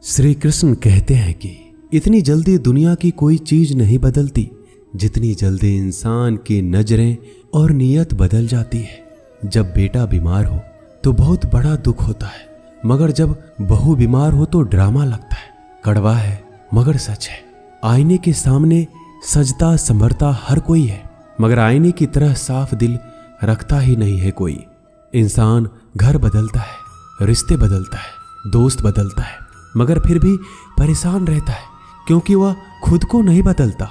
श्री कृष्ण कहते हैं कि इतनी जल्दी दुनिया की कोई चीज नहीं बदलती जितनी जल्दी इंसान की नजरें और नीयत बदल जाती है। जब बेटा बीमार हो तो बहुत बड़ा दुख होता है, मगर जब बहू बीमार हो तो ड्रामा लगता है। कड़वा है मगर सच है। आईने के सामने सजता संवरता हर कोई है, मगर आईने की तरह साफ दिल रखता ही नहीं है कोई। इंसान घर बदलता है, रिश्ते बदलता है, दोस्त बदलता है, मगर फिर भी परेशान रहता है क्योंकि वह खुद को नहीं बदलता।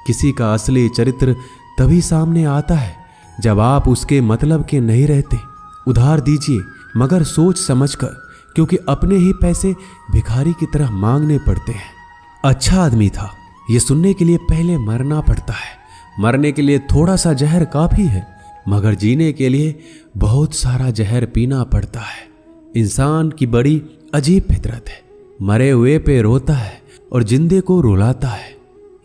किसी का असली चरित्र तभी सामने आता है जब आप उसके मतलब के नहीं रहते। उधार दीजिए मगर सोच समझकर, क्योंकि अपने ही पैसे भिखारी की तरह मांगने पड़ते हैं। अच्छा आदमी था ये सुनने के लिए पहले मरना पड़ता है। मरने के लिए थोड़ा सा जहर काफी है, मगर जीने के लिए बहुत सारा जहर पीना पड़ता है। इंसान की बड़ी अजीब फितरत है, मरे हुए पे रोता है और जिंदे को रुलाता है।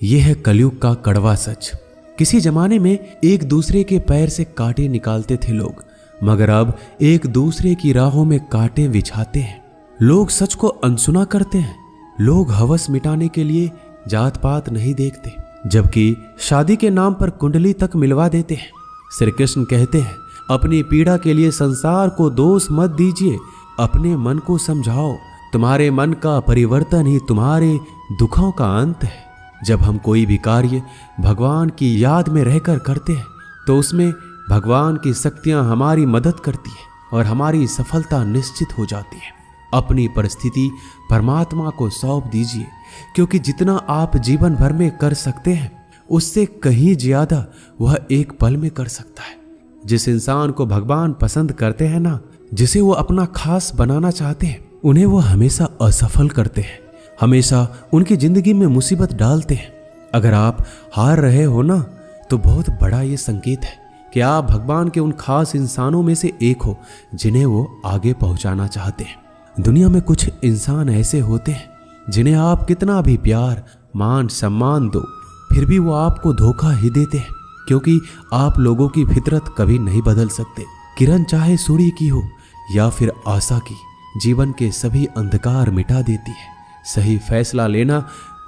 यह है कलयुग का कड़वा सच। किसी जमाने में एक दूसरे के पैर से कांटे निकालते थे लोग, मगर अब एक दूसरे की राहों में कांटे बिछाते हैं। लोग सच को अनसुना करते हैं। लोग हवस मिटाने के लिए जात पात नहीं देखते, जबकि शादी के नाम पर कुंडली तक मिलवा देते हैं। श्री कृष्ण कहते हैं, अपनी पीड़ा के लिए संसार को दोष मत दीजिए, अपने मन को समझाओ। तुम्हारे मन का परिवर्तन ही तुम्हारे दुखों का अंत है। जब हम कोई भी कार्य भगवान की याद में रहकर करते हैं तो उसमें भगवान की शक्तियां हमारी मदद करती है और हमारी सफलता निश्चित हो जाती है। अपनी परिस्थिति परमात्मा को सौंप दीजिए, क्योंकि जितना आप जीवन भर में कर सकते हैं उससे कहीं ज्यादा वह एक पल में कर सकता है। जिस इंसान को भगवान पसंद करते हैं ना, जिसे वो अपना खास बनाना चाहते हैं, उन्हें वो हमेशा असफल करते हैं, हमेशा उनकी जिंदगी में मुसीबत डालते हैं। अगर आप हार रहे हो ना, तो बहुत बड़ा ये संकेत है कि आप भगवान के उन खास इंसानों में से एक हो जिन्हें वो आगे पहुंचाना चाहते हैं। दुनिया में कुछ इंसान ऐसे होते हैं जिन्हें आप कितना भी प्यार मान सम्मान दो, फिर भी वो आपको धोखा ही देते हैं, क्योंकि आप लोगों की फितरत कभी नहीं बदल सकते। किरण चाहे सूर्य की हो या फिर आशा की, जीवन के सभी अंधकार मिटा देती है। सही फैसला लेना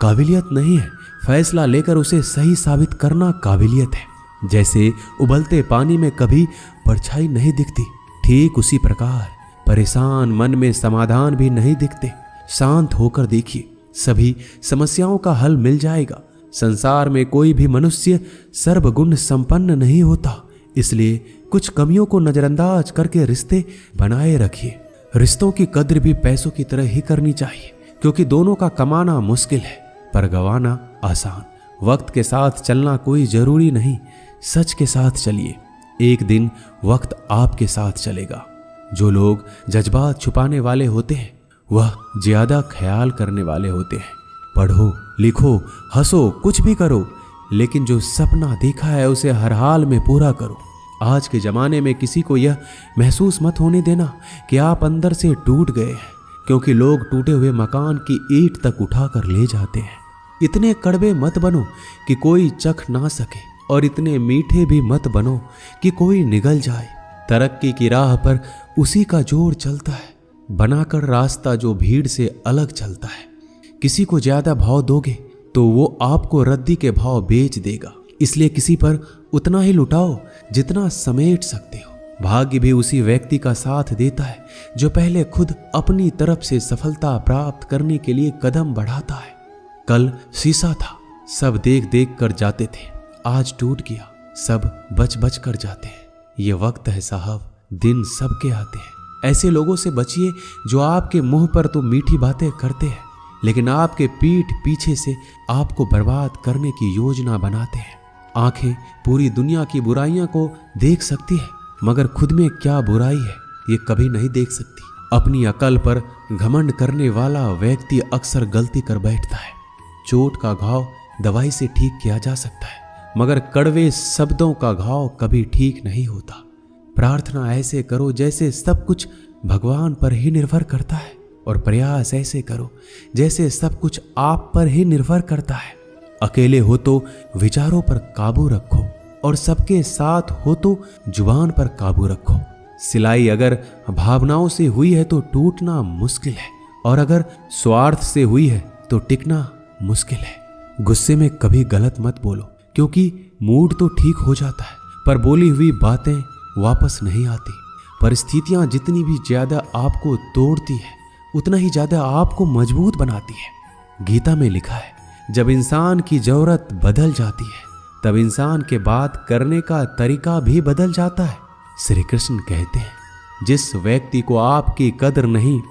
काबिलियत नहीं है, फैसला लेकर उसे सही साबित करना काबिलियत है। जैसे उबलते पानी में कभी परछाई नहीं दिखती, ठीक उसी प्रकार परेशान मन में समाधान भी नहीं दिखते। शांत होकर देखिए, सभी समस्याओं का हल मिल जाएगा। संसार में कोई भी मनुष्य सर्वगुण संपन्न नहीं होता, इसलिए कुछ कमियों को नजरअंदाज करके रिश्ते बनाए रखिए। रिश्तों की कद्र भी पैसों की तरह ही करनी चाहिए, क्योंकि दोनों का कमाना मुश्किल है पर गंवाना आसान। वक्त के साथ चलना कोई जरूरी नहीं, सच के साथ चलिए, एक दिन वक्त आपके साथ चलेगा। जो लोग जज्बात छुपाने वाले होते हैं वह ज्यादा ख्याल करने वाले होते हैं। पढ़ो लिखो हंसो कुछ भी करो, लेकिन जो सपना देखा है उसे हर हाल में पूरा करो। आज के जमाने में किसी को यह महसूस मत होने देना कि आप अंदर से टूट गए हैं, क्योंकि लोग टूटे हुए मकान की ईंट तक उठा कर ले जाते हैं। इतने कड़वे मत बनो कि कोई चख ना सके, और इतने मीठे भी मत बनो कि कोई निगल जाए। तरक्की की राह पर उसी का जोर चलता है, बनाकर रास्ता जो भीड़ से अलग चलता है। किसी को ज्यादा भाव दोगे तो वो आपको रद्दी के भाव बेच देगा, इसलिए किसी पर उतना ही लुटाओ जितना समेट सकते हो। भाग्य भी उसी व्यक्ति का साथ देता है जो पहले खुद अपनी तरफ से सफलता प्राप्त करने के लिए कदम बढ़ाता है। कल शीशा था, सब देख देख कर जाते थे, आज टूट गया, सब बच बच कर जाते हैं। ये वक्त है साहब, दिन सबके आते हैं। ऐसे लोगों से बचिए जो आपके मुंह पर तो मीठी बातें करते हैं, लेकिन आपके पीठ पीछे से आपको बर्बाद करने की योजना बनाते हैं। आंखें पूरी दुनिया की बुराइयां को देख सकती है, मगर खुद में क्या बुराई है ये कभी नहीं देख सकती। अपनी अकल पर घमंड करने वाला व्यक्ति अक्सर गलती कर बैठता है। चोट का घाव दवाई से ठीक किया जा सकता है, मगर कड़वे शब्दों का घाव कभी ठीक नहीं होता। प्रार्थना ऐसे करो जैसे सब कुछ भगवान पर ही निर्भर करता है, और प्रयास ऐसे करो जैसे सब कुछ आप पर ही निर्भर करता है। अकेले हो तो विचारों पर काबू रखो, और सबके साथ हो तो जुबान पर काबू रखो। सिलाई अगर भावनाओं से हुई है तो टूटना मुश्किल है, और अगर स्वार्थ से हुई है तो टिकना मुश्किल है। गुस्से में कभी गलत मत बोलो, क्योंकि मूड तो ठीक हो जाता है पर बोली हुई बातें वापस नहीं आती। परिस्थितियां जितनी भी ज्यादा आपको तोड़ती है उतना ही ज्यादा आपको मजबूत बनाती है। गीता में लिखा है, जब इंसान की जरूरत बदल जाती है तब इंसान के बात करने का तरीका भी बदल जाता है। श्री कृष्ण कहते हैं, जिस व्यक्ति को आपकी कदर नहीं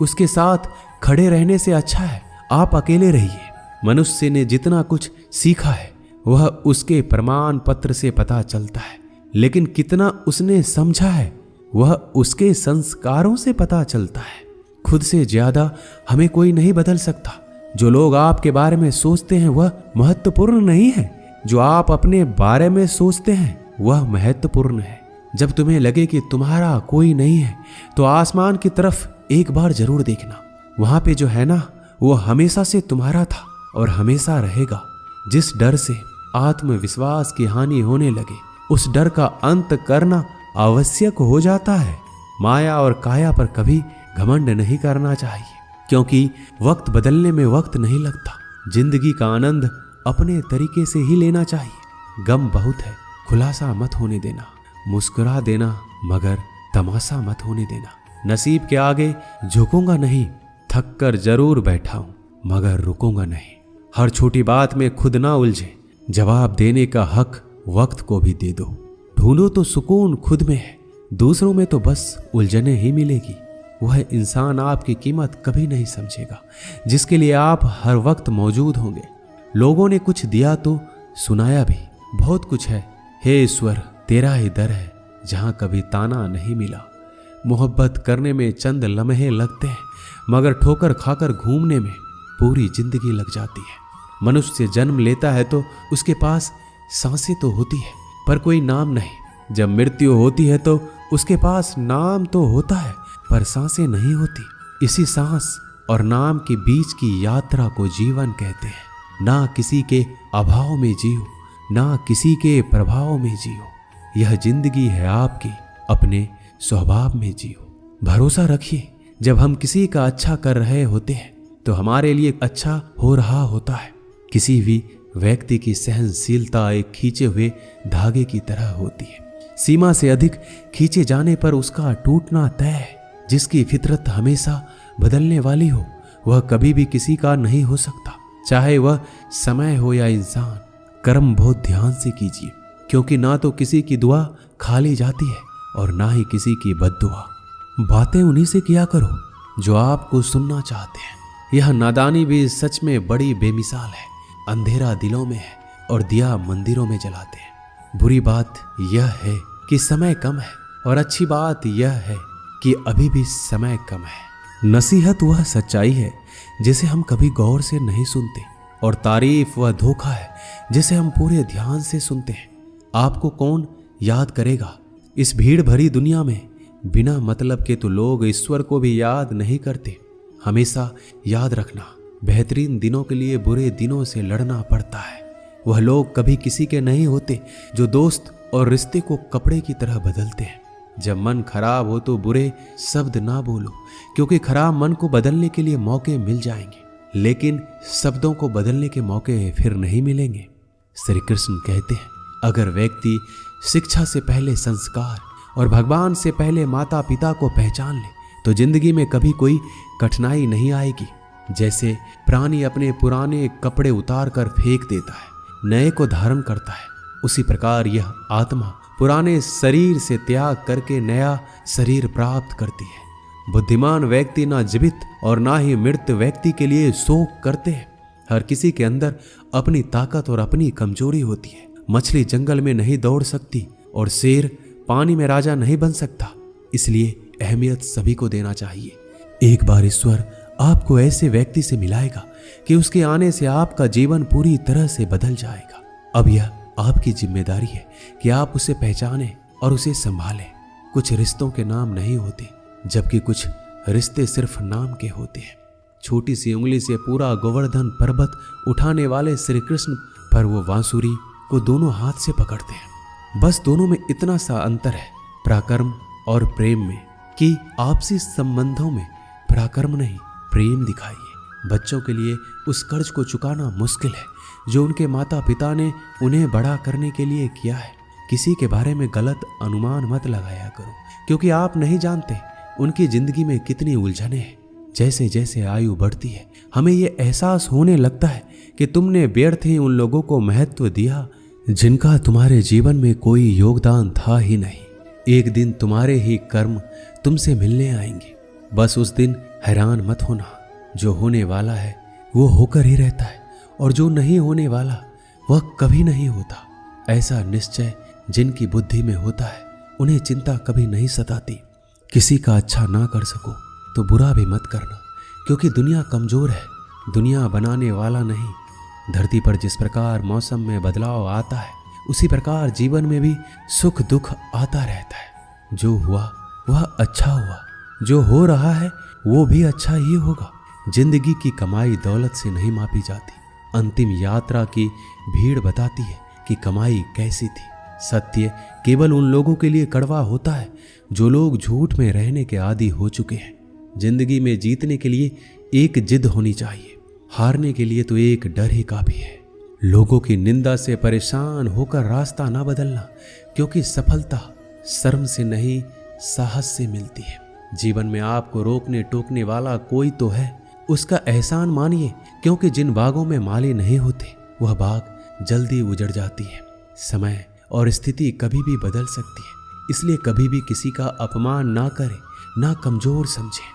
उसके साथ खड़े रहने से अच्छा है आप अकेले रहिए। मनुष्य ने जितना कुछ सीखा है वह उसके प्रमाण पत्र से पता चलता है, लेकिन कितना उसने समझा है वह उसके संस्कारों से पता चलता है। खुद से ज्यादा हमें कोई नहीं बदल सकता। जो लोग आपके बारे में सोचते हैं वह महत्वपूर्ण नहीं है, जो आप अपने बारे में सोचते हैं वह महत्वपूर्ण है। जब तुम्हें लगे कि तुम्हारा कोई नहीं है तो आसमान की तरफ एक बार जरूर देखना। वहां पे जो है ना वो हमेशा से तुम्हारा था और हमेशा रहेगा। जिस डर से आत्मविश्वास की हानि होने लगे उस डर का अंत करना आवश्यक हो जाता है। माया और काया पर कभी घमंड नहीं करना चाहिए, क्योंकि वक्त बदलने में वक्त नहीं लगता। जिंदगी का आनंद अपने तरीके से ही लेना चाहिए। गम बहुत है, खुलासा मत होने देना। मुस्कुरा देना मगर तमाशा मत होने देना। नसीब के आगे झुकूंगा नहीं, थक कर जरूर बैठा हूं मगर रुकूंगा नहीं। हर छोटी बात में खुद ना उलझे, जवाब देने का हक वक्त को भी दे दो। ढूंढो तो सुकून खुद में है, दूसरों में तो बस उलझने ही मिलेगी। वह इंसान आपकी कीमत कभी नहीं समझेगा जिसके लिए आप हर वक्त मौजूद होंगे। लोगों ने कुछ दिया तो सुनाया भी, बहुत कुछ है। हे ईश्वर, तेरा ही दर है जहां कभी ताना नहीं मिला। मोहब्बत करने में चंद लम्हे लगते हैं मगर ठोकर खाकर घूमने में पूरी जिंदगी लग जाती है। मनुष्य जन्म लेता है तो उसके पास सांसें तो होती है पर कोई नाम नहीं। जब मृत्यु होती है तो उसके पास नाम तो होता है पर सांसें नहीं होती। इसी सांस और नाम के बीच की यात्रा को जीवन कहते हैं। ना किसी के अभाव में जियो, ना किसी के प्रभाव में जियो। यह जिंदगी है आपकी, अपने स्वभाव में जियो। भरोसा रखिए, जब हम किसी का अच्छा कर रहे होते हैं तो हमारे लिए अच्छा हो रहा होता है। किसी भी व्यक्ति की सहनशीलता एक खींचे हुए धागे की तरह होती है। सीमा से अधिक खींचे जाने पर उसका टूटना तय है। जिसकी फितरत हमेशा बदलने वाली हो वह कभी भी किसी का नहीं हो सकता, चाहे वह समय हो या इंसान। कर्म बहुत ध्यान से कीजिए, क्योंकि ना तो किसी की दुआ खाली जाती है और ना ही किसी की बद्दुआ। बातें उन्हीं से किया करो जो आपको सुनना चाहते हैं। यह नादानी भी सच में बड़ी बेमिसाल है। अंधेरा दिलों में है और दिया मंदिरों में जलाते हैं। बुरी बात यह है कि समय कम है और अच्छी बात यह है कि अभी भी समय कम है। नसीहत वह सच्चाई है जिसे हम कभी गौर से नहीं सुनते, और तारीफ वह धोखा है जिसे हम पूरे ध्यान से सुनते हैं। आपको कौन याद करेगा इस भीड़ भरी दुनिया में? बिना मतलब के तो लोग ईश्वर को भी याद नहीं करते। हमेशा याद रखना, बेहतरीन दिनों के लिए बुरे दिनों से लड़ना पड़ता है। वह लोग कभी किसी के नहीं होते जो दोस्त और रिश्ते को कपड़े की तरह बदलते हैं। जब मन खराब हो तो बुरे शब्द ना बोलो, क्योंकि खराब मन को बदलने के लिए मौके मिल जाएंगे, लेकिन शब्दों को बदलने के मौके फिर नहीं मिलेंगे। श्री कृष्ण कहते हैं, अगर व्यक्ति शिक्षा से पहले संस्कार और भगवान से पहले माता पिता को पहचान ले तो जिंदगी में कभी कोई कठिनाई नहीं आएगी। जैसे प्राणी अपने पुराने कपड़े उतार कर फेंक देता है, नए को धारण करता है, उसी प्रकार यह आत्मा पुराने शरीर से त्याग करके नया शरीर प्राप्त करती है। बुद्धिमान व्यक्ति ना जीवित और ना ही मृत व्यक्ति के लिए शोक करते हैं। हर किसी के अंदर अपनी ताकत और अपनी कमजोरी होती है। मछली जंगल में नहीं दौड़ सकती और शेर पानी में राजा नहीं बन सकता, इसलिए अहमियत सभी को देना चाहिए। एक बार ईश्वर आपको ऐसे व्यक्ति से मिलाएगा कि उसके आने से आपका जीवन पूरी तरह से बदल जाएगा। अब यह आपकी जिम्मेदारी है कि आप उसे पहचानें और उसे संभालें। कुछ रिश्तों के नाम नहीं होते, जबकि कुछ रिश्ते सिर्फ नाम के होते हैं। छोटी सी उंगली से पूरा गोवर्धन पर्वत उठाने वाले श्री कृष्ण पर वो बांसुरी को दोनों हाथ से पकड़ते हैं। बस दोनों में इतना सा अंतर है पराक्रम और प्रेम में, कि आपसी संबंधों में पराक्रम नहीं प्रेम दिखाइए। बच्चों के लिए उस कर्ज को चुकाना मुश्किल है जो उनके माता पिता ने उन्हें बड़ा करने के लिए किया है। किसी के बारे में गलत अनुमान मत लगाया करो, क्योंकि आप नहीं जानते उनकी जिंदगी में कितनी उलझनें हैं। जैसे जैसे आयु बढ़ती है हमें ये एहसास होने लगता है कि तुमने व्यर्थ ही उन लोगों को महत्व दिया जिनका तुम्हारे जीवन में कोई योगदान था ही नहीं। एक दिन तुम्हारे ही कर्म तुमसे मिलने आएंगे। बस उस दिन हैरान मत होना। जो होने वाला है वो होकर ही रहता है, और जो नहीं होने वाला वह कभी नहीं होता। ऐसा निश्चय जिनकी बुद्धि में होता है उन्हें चिंता कभी नहीं सताती। किसी का अच्छा ना कर सको तो बुरा भी मत करना, क्योंकि दुनिया कमजोर है, दुनिया बनाने वाला नहीं। धरती पर जिस प्रकार मौसम में बदलाव आता है उसी प्रकार जीवन में भी सुख दुख आता रहता है। जो हुआ वह अच्छा हुआ, जो हो रहा है वो भी अच्छा ही होगा। जिंदगी की कमाई दौलत से नहीं मापी जाती। अंतिम यात्रा की भीड़ बताती है कि कमाई कैसी थी। सत्य केवल उन लोगों के लिए कड़वा होता है जो लोग झूठ में रहने के आदी हो चुके हैं। जिंदगी में जीतने के लिए एक जिद होनी चाहिए, हारने के लिए तो एक डर ही काफी है। लोगों की निंदा से परेशान होकर रास्ता ना बदलना, क्योंकि सफलता शर्म से नहीं साहस से मिलती है। जीवन में आपको रोकने टोकने वाला कोई तो है, उसका एहसान मानिए, क्योंकि जिन बागों में माली नहीं होते वह बाग जल्दी उजड़ जाती है। समय और स्थिति कभी भी बदल सकती है, इसलिए कभी भी किसी का अपमान ना करें, ना कमजोर समझें।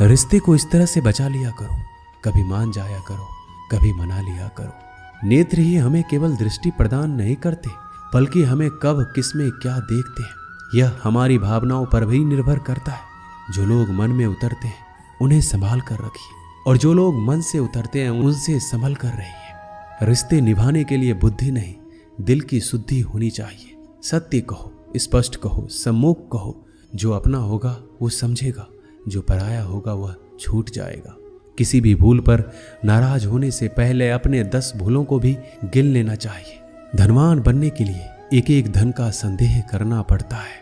रिश्ते को इस तरह से बचा लिया करो, कभी मान जाया करो, कभी मना लिया करो। नेत्र ही हमें केवल दृष्टि प्रदान नहीं करते, बल्कि हमें कब किस में क्या देखते हैं यह हमारी भावनाओं पर भी निर्भर करता है। जो लोग मन में उतरते हैं उन्हें संभाल कर रखिए, और जो लोग मन से उतरते हैं उनसे संभल कर रहिए। रिश्ते निभाने के लिए बुद्धि नहीं, दिल की शुद्धि होनी चाहिए। सत्य कहो, स्पष्ट कहो, सम्मुख कहो। जो अपना होगा वो समझेगा, जो पराया होगा वह छूट जाएगा। किसी भी भूल पर नाराज होने से पहले अपने 10 भूलों को भी गिन लेना चाहिए। धनवान बनने के लिए एक एक धन का संदेह करना पड़ता है।